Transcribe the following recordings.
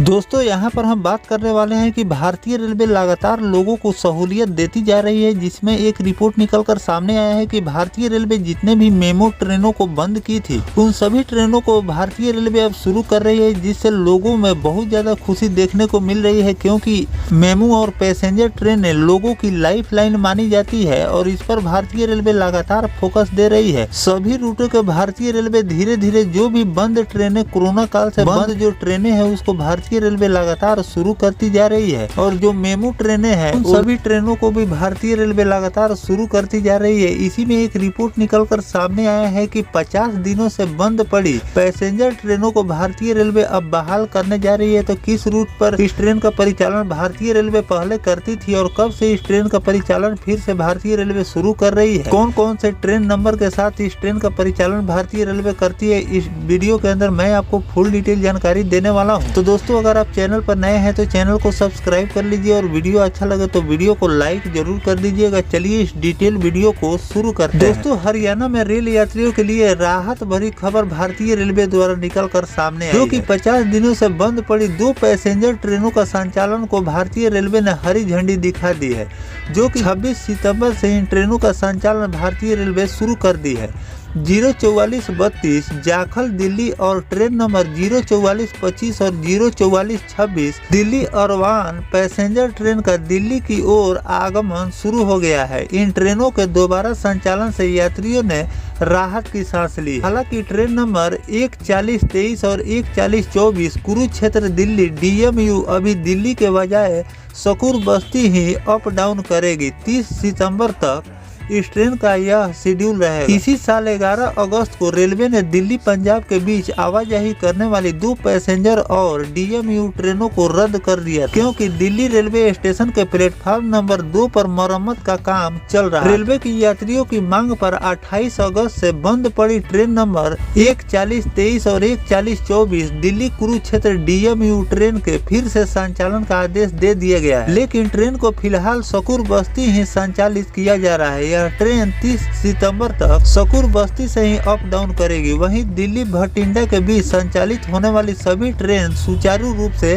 दोस्तों यहाँ पर हम बात करने वाले हैं कि भारतीय रेलवे लगातार लोगों को सहूलियत देती जा रही है, जिसमें एक रिपोर्ट निकलकर सामने आया है कि भारतीय रेलवे जितने भी मेमो ट्रेनों को बंद की थी उन सभी ट्रेनों को भारतीय रेलवे अब शुरू कर रही है, जिससे लोगों में बहुत ज्यादा खुशी देखने को मिल रही है, क्योंकि मेमो और पैसेंजर ट्रेनें लोगों की लाइफ लाइन मानी जाती है और इस पर भारतीय रेलवे लगातार फोकस दे रही है। सभी रूटों के भारतीय रेलवे धीरे धीरे जो भी बंद ट्रेनें, कोरोना काल से बंद जो ट्रेनें हैं उसको भारतीय रेलवे लगातार शुरू करती जा रही है, और जो मेमू ट्रेनें हैं उन सभी ट्रेनों को भी भारतीय रेलवे लगातार शुरू करती जा रही है। इसी में एक रिपोर्ट निकलकर सामने आया है कि 50 दिनों से बंद पड़ी पैसेंजर ट्रेनों को भारतीय रेलवे अब बहाल करने जा रही है। तो किस रूट पर इस ट्रेन का परिचालन भारतीय रेलवे पहले करती थी और कब से इस ट्रेन का परिचालन फिर से भारतीय रेलवे शुरू कर रही है, कौन कौन से ट्रेन नंबर के साथ इस ट्रेन का परिचालन भारतीय रेलवे करती है, इस वीडियो के अंदर मैं आपको फुल डिटेल जानकारी देने वाला हूँ। तो दोस्तों अगर आप चैनल पर नए हैं तो चैनल को सब्सक्राइब कर लीजिए और वीडियो अच्छा लगे तो वीडियो को लाइक जरूर कर दीजिएगा। चलिए इस डिटेल वीडियो को शुरू करते हैं। दोस्तों हरियाणा में रेल यात्रियों के लिए राहत भरी खबर भारतीय रेलवे द्वारा निकल कर सामने आई है, जो कि 50 दिनों से बंद पड़ी 2 पैसेंजर ट्रेनों का संचालन को भारतीय रेलवे ने हरी झंडी दिखा दी है, जो कि 26 सितंबर से इन ट्रेनों का संचालन भारतीय रेलवे शुरू कर दी है। 04432 जाखल दिल्ली और ट्रेन नंबर 04425 और 04426 दिल्ली अरवान पैसेंजर ट्रेन का दिल्ली की ओर आगमन शुरू हो गया है। इन ट्रेनों के दोबारा संचालन से यात्रियों ने राहत की सांस ली। हालांकि ट्रेन नंबर 14023 और 14024 कुरुक्षेत्र दिल्ली DMU अभी दिल्ली के बजाय सकूर बस्ती ही अप डाउन करेगी। 30 सितंबर तक इस ट्रेन का यह शेड्यूल रहेगा। इसी साल 11 अगस्त को रेलवे ने दिल्ली पंजाब के बीच आवाजाही करने वाली 2 पैसेंजर और DMU ट्रेनों को रद्द कर दिया, क्योंकि दिल्ली रेलवे स्टेशन के प्लेटफॉर्म नंबर 2 पर मरम्मत का काम चल रहा है। रेलवे की यात्रियों की मांग पर 28 अगस्त से बंद पड़ी ट्रेन नंबर 14023 और 14024 दिल्ली कुरुक्षेत्र DMU ट्रेन के फिर से संचालन का आदेश दे दिया गया है, लेकिन ट्रेन को फिलहाल सकूर बस्ती ही संचालित किया जा रहा है। यह ट्रेन 30 सितंबर तक सकूर बस्ती से ही अप डाउन करेगी। वहीं दिल्ली भटिंडा के बीच संचालित होने वाली सभी ट्रेन सुचारू रूप से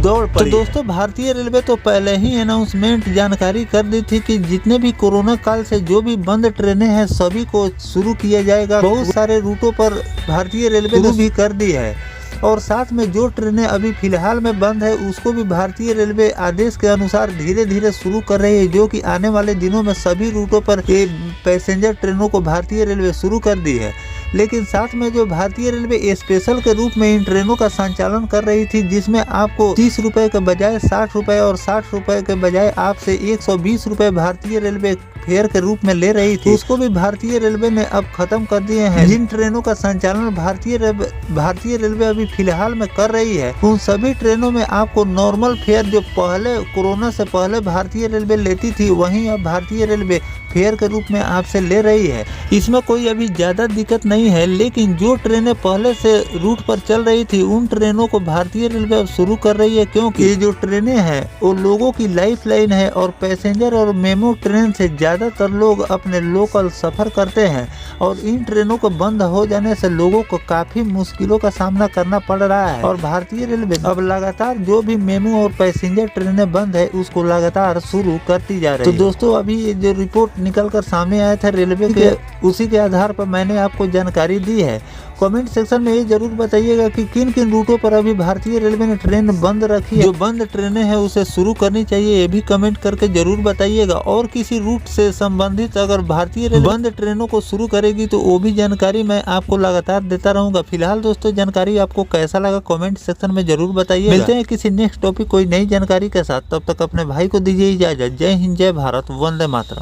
दौड़ पड़ी। तो दोस्तों भारतीय रेलवे तो पहले ही अनाउंसमेंट जानकारी कर दी थी कि जितने भी कोरोना काल से जो भी बंद ट्रेनें हैं सभी को शुरू किया जाएगा। बहुत सारे रूटों पर भारतीय रेलवे ने भी कर दी है, और साथ में जो ट्रेनें अभी फिलहाल में बंद है उसको भी भारतीय रेलवे आदेश के अनुसार धीरे धीरे शुरू कर रही है, जो कि आने वाले दिनों में सभी रूटों पर पैसेंजर ट्रेनों को भारतीय रेलवे शुरू कर दी है। लेकिन साथ में जो भारतीय रेलवे स्पेशल के रूप में इन ट्रेनों का संचालन कर रही थी, जिसमें आपको 30 रुपए के बजाय 60 रुपए और 60 रुपए के बजाय आपसे 120 रुपए भारतीय रेलवे फेयर के रूप में ले रही थी, उसको भी भारतीय रेलवे ने अब खत्म कर दिए हैं। जिन ट्रेनों का संचालन भारतीय रेलवे अभी फिलहाल में कर रही है उन सभी ट्रेनों में आपको नॉर्मल फेयर जो पहले कोरोना से पहले भारतीय रेलवे लेती थी, वहीं अब भारतीय रेलवे फेयर के रूप में आपसे ले रही है। इसमें कोई अभी ज्यादा दिक्कत नहीं है, लेकिन जो ट्रेनें पहले से रूट पर चल रही थी उन ट्रेनों को भारतीय रेलवे अब शुरू कर रही है, क्योंकि ये जो ट्रेनें हैं वो लोगों की लाइफ लाइन है और पैसेंजर और मेमो ट्रेन से ज्यादातर लोग अपने लोकल सफर करते हैं, और इन ट्रेनों को बंद हो जाने से लोगों को काफी मुश्किलों का सामना करना पड़ रहा है। और भारतीय रेलवे अब लगातार जो भी मेमो और पैसेंजर ट्रेनें बंद है उसको लगातार शुरू करती जा रही है। तो दोस्तों अभी ये जो रिपोर्ट निकल कर सामने आया था रेलवे के, उसी के आधार पर मैंने आपको जानकारी दी है। कमेंट सेक्शन में ये जरूर बताइएगा कि किन किन रूटों पर अभी भारतीय रेलवे ने ट्रेन बंद रखी है। जो बंद ट्रेनें हैं उसे शुरू करनी चाहिए, ये भी कमेंट करके जरूर बताइएगा। और किसी रूट से संबंधित अगर भारतीय रेलवे बंद ट्रेनों को शुरू करेगी तो वो भी जानकारी मैं आपको लगातार देता रहूंगा। फिलहाल दोस्तों जानकारी आपको कैसा लगा कमेंट सेक्शन में जरूर बताइए। मिलते हैं किसी नेक्स्ट टॉपिक कोई नई जानकारी के साथ, तब तक अपने भाई को दीजिए इजाजत। जय हिंद, जय भारत, वंदे मातरम।